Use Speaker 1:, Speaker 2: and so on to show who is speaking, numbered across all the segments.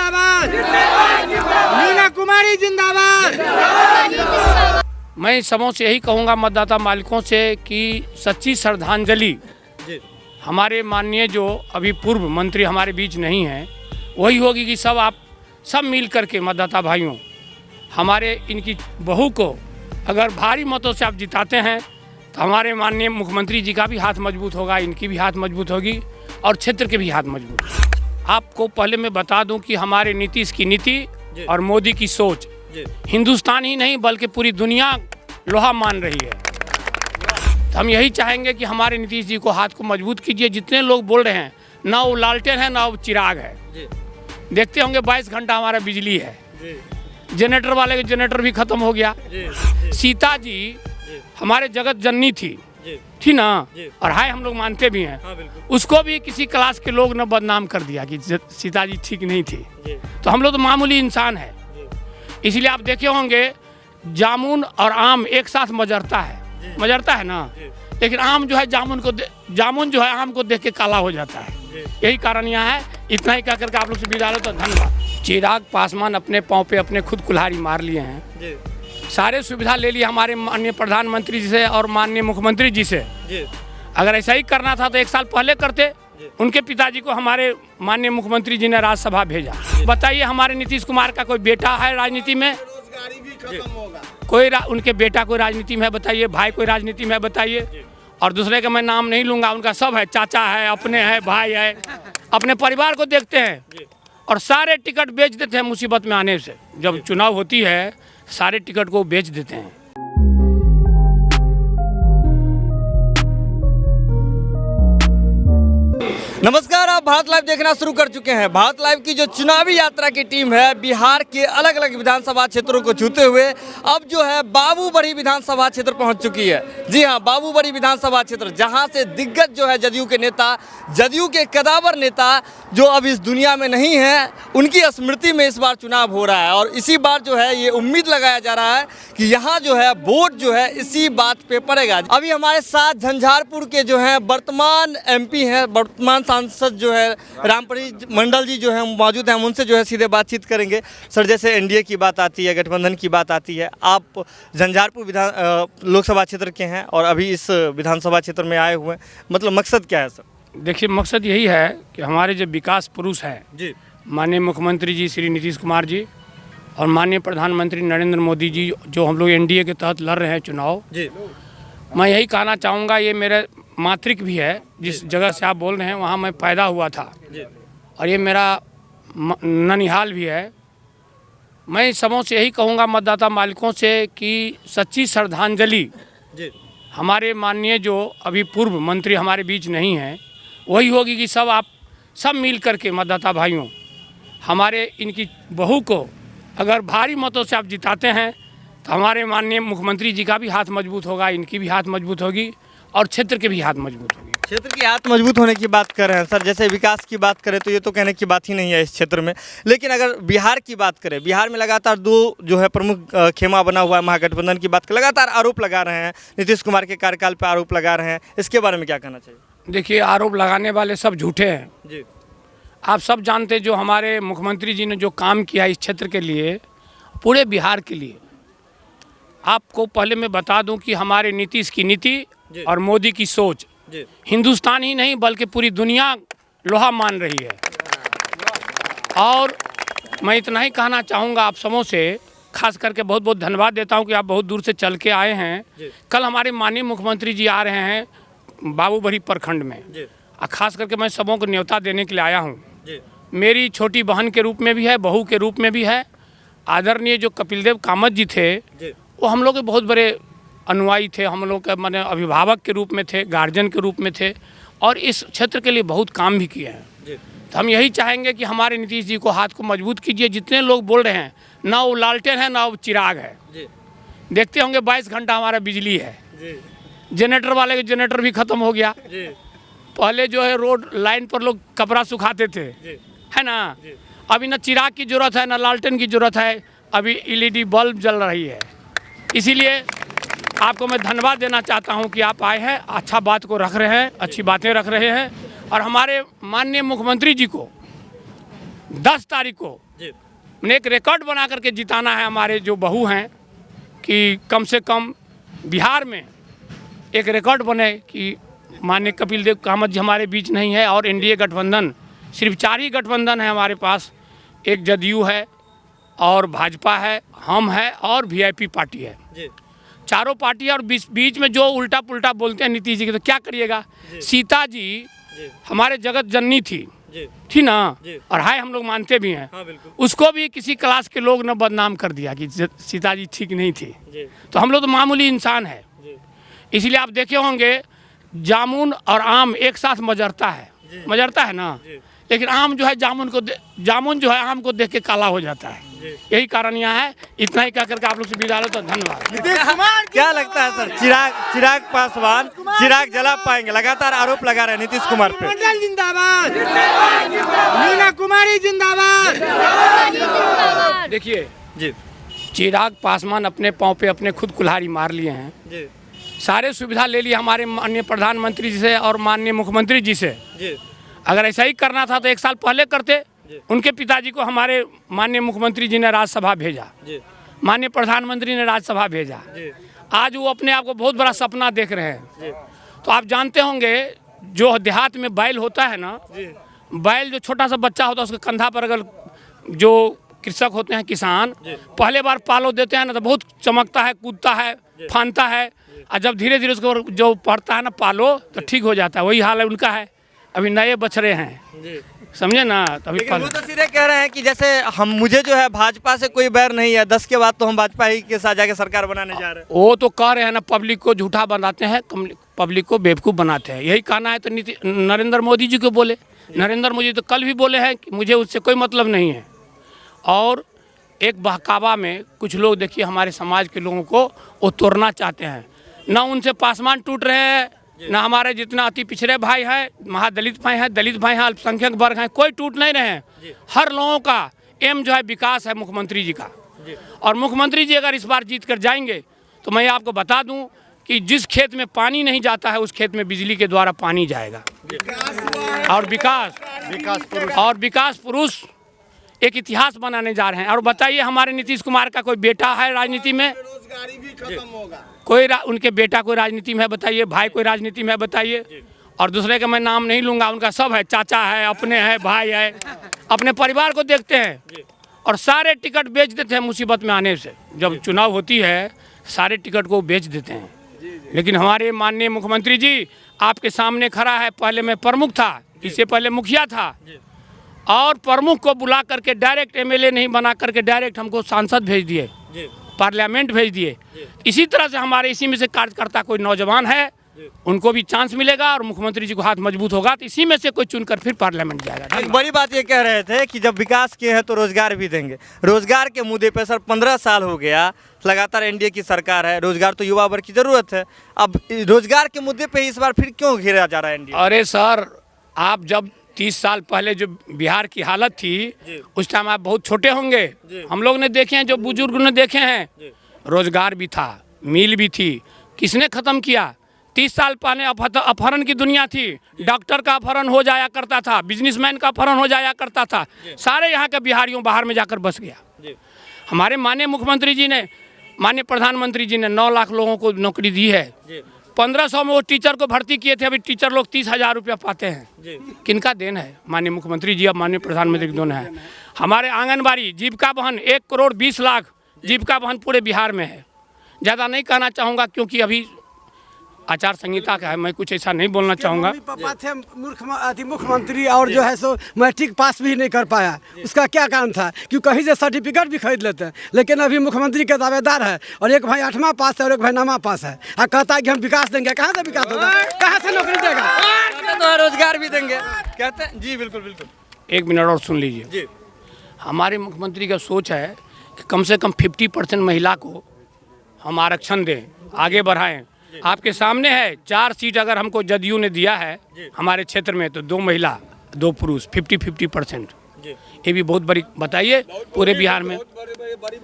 Speaker 1: जिंदाबाद, मीना कुमारी जिंदाबाद।
Speaker 2: मैं सबों से यही कहूँगा मतदाता मालिकों से कि सच्ची श्रद्धांजलि हमारे माननीय जो अभी पूर्व मंत्री हमारे बीच नहीं हैं वही होगी कि सब मिल करके मतदाता भाइयों हमारे इनकी बहू को अगर भारी मतों से आप जिताते हैं तो हमारे माननीय मुख्यमंत्री जी का भी हाथ मजबूत होगा, इनकी भी हाथ मजबूत होगी और क्षेत्र के भी हाथ मजबूत होगी। आपको पहले मैं बता दूं कि हमारे नीतीश की नीति और मोदी की सोच हिंदुस्तान ही नहीं बल्कि पूरी दुनिया लोहा मान रही है। तो हम यही चाहेंगे कि हमारे नीतीश जी को हाथ को मजबूत कीजिए। जितने लोग बोल रहे हैं ना वो लालटेन है ना वो चिराग है, देखते होंगे 22 घंटा हमारा बिजली है, जनरेटर वाले का जनरेटर भी खत्म हो गया। सीता जी हमारे जगत जननी थी ना, और हाय हम लोग मानते भी हैं। उसको भी किसी क्लास के लोग ने बदनाम कर दिया कि सीता जी ठीक नहीं थी। तो हम लोग तो मामूली इंसान है, इसलिए आप देखे होंगे जामुन और आम एक साथ मजरता है ना, लेकिन आम जो है जामुन जो है आम को देख के काला हो जाता है। यही कारण यहाँ है। इतना ही कह करके आप लोग से विदा लो तो धन्यवाद। चिराग पासवान अपने पाँव पे अपने खुद कुल्हाड़ी मार लिए हैं, सारे सुविधा ले लिए हमारे माननीय प्रधानमंत्री जी से और माननीय मुख्यमंत्री जी से। अगर ऐसा ही करना था तो 1 साल पहले करते। उनके पिताजी को हमारे माननीय मुख्यमंत्री जी ने राज्यसभा भेजा। बताइए हमारे नीतीश कुमार का कोई बेटा है राजनीति में? उनके बेटा कोई राजनीति में है बताइए? भाई कोई राजनीति में है बताइए? और दूसरे का मैं नाम नहीं लूंगा, उनका सब है, चाचा है, अपने है, भाई है, अपने परिवार को देखते हैं और सारे टिकट बेच देते हैं। मुसीबत में आने से जब चुनाव होती है सारे टिकट को बेच देते हैं।
Speaker 3: नमस्कार, आप भारत लाइव देखना शुरू कर चुके हैं। भारत लाइव की जो चुनावी यात्रा की टीम है बिहार के अलग अलग विधानसभा क्षेत्रों को छूते हुए अब जो है बाबूबड़ी विधानसभा क्षेत्र पहुंच चुकी है। जी हां, बाबूबड़ी विधानसभा क्षेत्र, जहां से दिग्गज जो है जदयू के नेता, जदयू के कदावर नेता जो अब इस दुनिया में नहीं है, उनकी स्मृति में इस बार चुनाव हो रहा है। और इसी बार जो है ये उम्मीद लगाया जा रहा है कि यहाँ जो है वोट जो है इसी बात पे पड़ेगा। अभी हमारे साथ झंझारपुर के जो है वर्तमान MP हैं, वर्तमान सांसद जो है रामपरी मंडल जी जो है मौजूद हैं। हम उनसे जो है सीधे बातचीत करेंगे। सर, जैसे NDA की बात आती है, गठबंधन की बात आती है, आप झंझारपुर लोकसभा क्षेत्र के हैं और अभी इस विधानसभा क्षेत्र में आए हुए हैं, मतलब मकसद क्या है सर?
Speaker 2: देखिए, मकसद यही है कि हमारे जो विकास पुरुष हैं जी, माननीय मुख्यमंत्री जी श्री नीतीश कुमार जी और माननीय प्रधानमंत्री नरेंद्र मोदी जी, जो हम लोग NDA के तहत लड़ रहे हैं चुनाव जी, मैं यही कहना चाहूँगा, ये मेरे मातृक भी है। जिस जगह से आप बोल रहे हैं वहाँ मैं पैदा हुआ था और ये मेरा ननिहाल भी है। मैं सबों से यही कहूँगा मतदाता मालिकों से कि सच्ची श्रद्धांजलि हमारे माननीय जो अभी पूर्व मंत्री हमारे बीच नहीं हैं वही होगी कि सब मिल करके मतदाता भाइयों हमारे इनकी बहू को अगर भारी मतों से आप जिताते हैं तो हमारे माननीय मुख्यमंत्री जी का भी हाथ मजबूत होगा, इनकी भी हाथ मजबूत होगी और क्षेत्र के भी हाथ मजबूत होगी।
Speaker 3: क्षेत्र की हाथ मजबूत होने की बात कर रहे हैं सर। जैसे विकास की बात करें तो ये तो कहने की बात ही नहीं है इस क्षेत्र में, लेकिन अगर बिहार की बात करें, बिहार में लगातार 2 जो है प्रमुख खेमा बना हुआ है महागठबंधन की बात कर, लगातार आरोप लगा रहे हैं, नीतीश कुमार के कार्यकाल पर आरोप लगा रहे हैं, इसके बारे में क्या कहना चाहिए?
Speaker 2: देखिए, आरोप लगाने वाले सब झूठे हैं जी। आप सब जानते हैं जो हमारे मुख्यमंत्री जी ने जो काम किया इस क्षेत्र के लिए, पूरे बिहार के लिए। आपको पहले मैं बता दूं कि हमारे नीतीश की नीति और मोदी की सोच हिंदुस्तान ही नहीं बल्कि पूरी दुनिया लोहा मान रही है। और मैं इतना ही कहना चाहूँगा आप सबों से, खास करके बहुत बहुत धन्यवाद देता हूँ कि आप बहुत दूर से चल के आए हैं। कल हमारे माननीय मुख्यमंत्री जी आ रहे हैं बाबूबड़ी प्रखंड में, और खास करके मैं सबों को न्योता देने के लिए आया हूँ। मेरी छोटी बहन के रूप में भी है, बहू के रूप में भी है। आदरणीय जो कपिल देव कामत जी थे वो हम लोग के बहुत बड़े अनुयायी थे, हम लोग के माने अभिभावक के रूप में थे, गार्जियन के रूप में थे और इस क्षेत्र के लिए बहुत काम भी किए हैं। तो हम यही चाहेंगे कि हमारे नीतीश जी को हाथ को मजबूत कीजिए। जितने लोग बोल रहे हैं ना वो लालटेन है ना वो चिराग है, देखते होंगे 22 घंटा हमारा बिजली है, जनरेटर वाले का जनरेटर भी खत्म हो गया। पहले जो है रोड लाइन पर लोग कपड़ा सुखाते थे, है ना, अभी ना चिराग की जरूरत है ना लालटेन की जरूरत है, अभी LED बल्ब जल रही है। इसीलिए आपको मैं धन्यवाद देना चाहता हूं कि आप आए हैं, अच्छा बात को रख रहे हैं, अच्छी बातें रख रहे हैं और हमारे माननीय मुख्यमंत्री जी को 10 तारीख को मैंने एक रिकॉर्ड बना करके जिताना है हमारे जो बहू हैं, कि कम से कम बिहार में एक रिकॉर्ड बने कि माननीय कपिल देव कामत जी हमारे बीच नहीं है और एनडीए गठबंधन, सिर्फ 4 ही गठबंधन है हमारे पास। एक जदयू है और भाजपा है, हम है और वीआईपी पार्टी है। चारों पार्टी है और बीच में जो उल्टा पुल्टा बोलते हैं नीतीश जी के, तो क्या करिएगा। सीता जी हमारे जगत जननी थी ना, और हाय हम लोग मानते भी हैं। उसको भी किसी क्लास के लोग ने बदनाम कर दिया कि सीता जी ठीक नहीं थी। तो हम लोग तो मामूली इंसान है। इसलिए आप देखे होंगे जामुन और आम एक साथ मजरता है ना, लेकिन आम जो है जामुन जो है आम को देख के काला हो जाता है। यही कारण यहाँ है। इतना ही कह करके आप लोग से विदा लो, तो धन्यवाद।
Speaker 1: नीतीश कुमार
Speaker 3: क्या लगता है सर, चिराग पासवान चिराग जला पाएंगे? लगातार आरोप लगा रहे हैं नीतीश कुमार पे।
Speaker 1: मंडल जिंदाबाद, मीना कुमारी जिंदाबाद।
Speaker 2: देखिए जी, चिराग पासवान अपने पाँव पे अपने खुद कुल्हाड़ी मार लिए हैं। सारे सुविधा ले लिए हमारे माननीय प्रधानमंत्री जी से और माननीय मुख्यमंत्री जी से। अगर ऐसा ही करना था तो 1 साल पहले करते। उनके पिताजी को हमारे माननीय मुख्यमंत्री जी ने राज्यसभा भेजा, माननीय प्रधानमंत्री ने राज्यसभा भेजा। आज वो अपने आप को बहुत बड़ा सपना देख रहे हैं। तो आप जानते होंगे जो देहात में बैल होता है ना, बैल जो छोटा सा बच्चा होता है उसके कंधा पर अगर जो कृषक होते हैं किसान पहले बार पालो देते हैं ना, तो बहुत चमकता है, कूदता है, फानता है, और जब धीरे धीरे उसको जो पड़ता है ना पालो तो ठीक हो जाता है। वही हाल है उनका है। अभी नए बछड़े हैं, समझे ना। तभी
Speaker 3: वो तो सीधे कह रहे हैं कि जैसे मुझे जो है भाजपा से कोई बैर नहीं है, 10 के बाद तो हम भाजपा ही के साथ जाके सरकार बनाने जा रहे हैं।
Speaker 2: वो तो कह रहे हैं ना, पब्लिक को झूठा बनाते हैं, पब्लिक को बेवकूफ़ बनाते हैं। यही कहना है तो नरेंद्र मोदी जी को बोले। नरेंद्र मोदी तो कल भी बोले हैं कि मुझे उससे कोई मतलब नहीं है। और एक बहकावा में कुछ लोग देखिए हमारे समाज के लोगों को वो तोड़ना चाहते हैं। ना उनसे पासवान टूट रहे हैं, ना हमारे जितना अति पिछड़े भाई हैं, महादलित भाई हैं, दलित भाई हैं, अल्पसंख्यक वर्ग हैं, कोई टूट नहीं रहे हैं। हर लोगों का एम जो है विकास है मुख्यमंत्री जी का। और मुख्यमंत्री जी अगर इस बार जीत कर जाएंगे तो मैं आपको बता दूं कि जिस खेत में पानी नहीं जाता है उस खेत में बिजली के द्वारा पानी जाएगा। और विकास पुरुष एक इतिहास बनाने जा रहे हैं। और बताइए हमारे नीतीश कुमार का कोई बेटा है राजनीति में?
Speaker 1: बेरोजगारी भी खत्म होगा।
Speaker 2: उनके बेटा कोई राजनीति में है बताइए? भाई कोई राजनीति में है बताइए? और दूसरे का मैं नाम नहीं लूँगा, उनका सब है, चाचा है, अपने है, भाई है, अपने परिवार को देखते हैं। और सारे टिकट बेच देते हैं मुसीबत में आने से। जब चुनाव होती है सारे टिकट को बेच देते हैं। लेकिन हमारे माननीय मुख्यमंत्री जी आपके सामने खड़ा है। पहले मैं प्रमुख था, इससे पहले मुखिया था, और प्रमुख को बुला करके डायरेक्ट एमएलए नहीं बना करके डायरेक्ट हमको सांसद भेज दिए, पार्लियामेंट भेज दिए। इसी तरह से हमारे इसी में से कार्यकर्ता कोई नौजवान है उनको भी चांस मिलेगा और मुख्यमंत्री जी को हाथ मजबूत होगा तो इसी में से कोई चुनकर फिर पार्लियामेंट जाएगा।
Speaker 3: एक बड़ी बात ये कह रहे थे कि जब विकास किए हैं तो रोजगार भी देंगे। रोजगार के मुद्दे पे सर 15 साल हो गया लगातार एनडीए की सरकार है, रोजगार तो युवा वर्ग की जरूरत है। अब रोजगार के मुद्दे पे इस बार फिर क्यों घेरा जा रहा है एनडीए?
Speaker 2: अरे सर, आप जब 30 साल पहले जो बिहार की हालत थी उस टाइम आप बहुत छोटे होंगे, हम लोग ने देखे हैं, जो बुजुर्ग ने देखे हैं। रोजगार भी था, मिल भी थी, किसने ख़त्म किया? 30 साल पहले अपहरण की दुनिया थी। डॉक्टर का अपहरण हो जाया करता था, बिजनेसमैन का अपहरण हो जाया करता था। सारे यहाँ के बिहारियों बाहर में जाकर बस गया। हमारे माननीय मुख्यमंत्री जी ने, माननीय प्रधानमंत्री जी ने 9 लाख लोगों को नौकरी दी है। 1500 में वो टीचर को भर्ती किए थे, अभी टीचर लोग 30,000 रुपया पाते हैं। किनका देन है? माननीय मुख्यमंत्री जी और माननीय प्रधानमंत्री की दोनों है। हमारे आंगनबाड़ी जीविका बहन 1 करोड़ 20 लाख जीविका बहन पूरे बिहार में है। ज़्यादा नहीं कहना चाहूँगा क्योंकि अभी आचार संहिता का है, मैं कुछ ऐसा नहीं बोलना चाहूँगा।
Speaker 4: पापा थे मुख्यमंत्री और जो है सो मैट्रिक पास भी नहीं कर पाया, उसका क्या कारण था? क्यों कहीं से सर्टिफिकेट भी खरीद लेते हैं, लेकिन अभी मुख्यमंत्री के दावेदार है और एक भाई 8वां पास है और एक भाई 9वां पास है और कहता है कि हम विकास देंगे। कहाँ से विकास होगा? कहाँ से नौकरी देगा?
Speaker 3: तो रोजगार भी देंगे कहते हैं जी। बिल्कुल बिल्कुल,
Speaker 2: 1 मिनट और सुन लीजिए। हमारे मुख्यमंत्री का सोच है कि कम से कम 50% महिला को हम आरक्षण दें, आगे बढ़ाएं। आपके सामने है 4 सीट अगर हमको जदयू ने दिया है हमारे क्षेत्र में तो 2 महिला 2 पुरुष 50-50%। ये भी बहुत बड़ी, बताइए पूरे बिहार में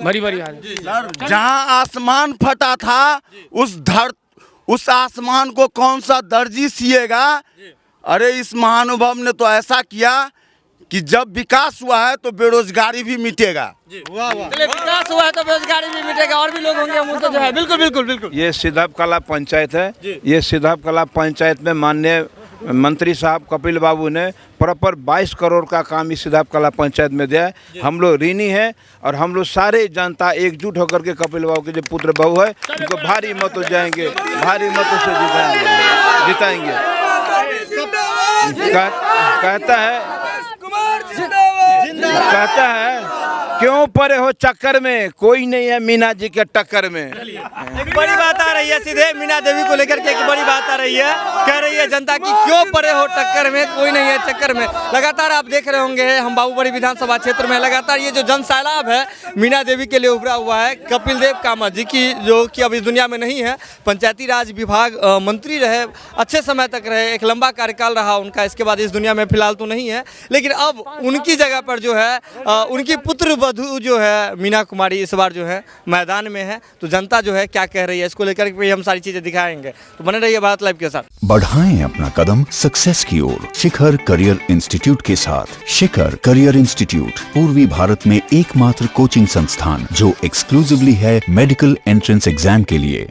Speaker 2: बड़ी हाल है।
Speaker 5: सर, जहां आसमान फटा था उस आसमान को कौन सा दर्जी सिएगा? अरे इस महानुभाव ने तो ऐसा किया कि जब विकास हुआ है तो बेरोजगारी भी मिटेगा।
Speaker 3: चलिए, विकास हुआ है तो बेरोजगारी भी मिटेगा, और भी लोग होंगे हम उनको जो है बिल्कुल बिल्कुल बिल्कुल।
Speaker 6: ये सिद्धप कला पंचायत है। ये सिद्धप कला पंचायत में माननीय मंत्री साहब कपिल बाबू ने प्रॉपर 22 करोड़ का काम इस सिद्धप कला पंचायत में दिया है। हम लोग ऋणी हैं और हम लोग सारे जनता एकजुट होकर के कपिल बाबू के जो पुत्र बहू है उनको भारी मतों जाएंगे, भारी मतों से जिताएंगे। कहता है क्यों परे हो चक्कर में, कोई नहीं है मीना जी के टक्कर में।
Speaker 3: एक बड़ी बात आ रही है, सीधे मीना देवी को लेकर के एक बड़ी बात आ रही है, कह रही है जनता की क्यों परे हो टक्कर में, कोई नहीं है चक्कर में। लगातार आप देख रहे होंगे हम बाबूबड़ी विधानसभा क्षेत्र में लगातार ये जो जन सैलाब है मीना देवी के लिए उभरा हुआ है। कपिल देव कामत जी की जो कि अब इस दुनिया में नहीं है, पंचायती राज विभाग मंत्री रहे, अच्छे समय तक रहे, एक लंबा कार्यकाल रहा उनका, इसके बाद इस दुनिया में फिलहाल तो नहीं है, लेकिन अब उनकी जगह पर जो है उनकी पुत्र वधू जो है मीना कुमारी इस बार जो है मैदान में है। तो जनता जो है क्या कह रही है इसको लेकर के हम सारी चीजें दिखाएंगे, तो बने रहिए भारत लाइव के साथ।
Speaker 7: बढ़ाएं अपना कदम सक्सेस की ओर शिखर करियर इंस्टीट्यूट के साथ। शिखर करियर इंस्टीट्यूट पूर्वी भारत में एकमात्र कोचिंग संस्थान जो एक्सक्लूसिवली है मेडिकल एंट्रेंस एग्जाम के लिए।